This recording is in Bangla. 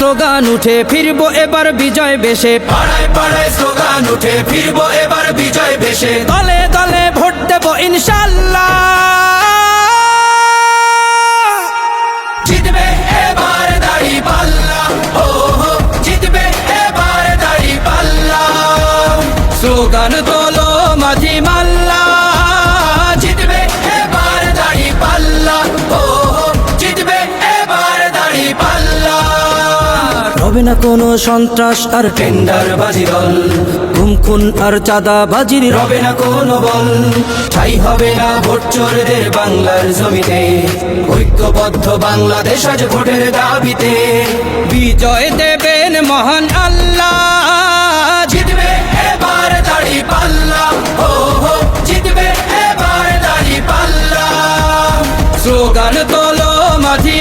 স্লোগান উঠে ফিরবো এবার বিজয় বেশে, পাড়ায় পাড়ায় স্লোগান উঠে ফিরবো এবার বিজয় বেশে, দলে দলে ভোট দেবো ইনশাল্লাহ। জিতবে এবার দাঁড়িপাল্লা, ও হো জিতবে এবার দাঁড়িপাল্লা। স্লোগান তোলো মাঝি মাল্লা, জিতবে এবার দাঁড়িপাল্লা, ও হো জিতবে এবার দাঁড়িপাল্লা। হবে না কোনো সন্ত্রাস আর টেন্ডারবাজি দল, গুম খুন আর চাঁদাবাজির রবে না কোনো বল, ঠাই হবে না ভোট চোরদের বাংলার জমিতে। ঐক্যবদ্ধ বাংলাদেশ আজ ভোটের দাবিতে। বিজয় দেবেন মহান আল্লাহ। জিতবে এবার দাঁড়িপাল্লা, ও হো জিতবে এবার দাঁড়িপাল্লা। স্লোগান তোলো মাঝি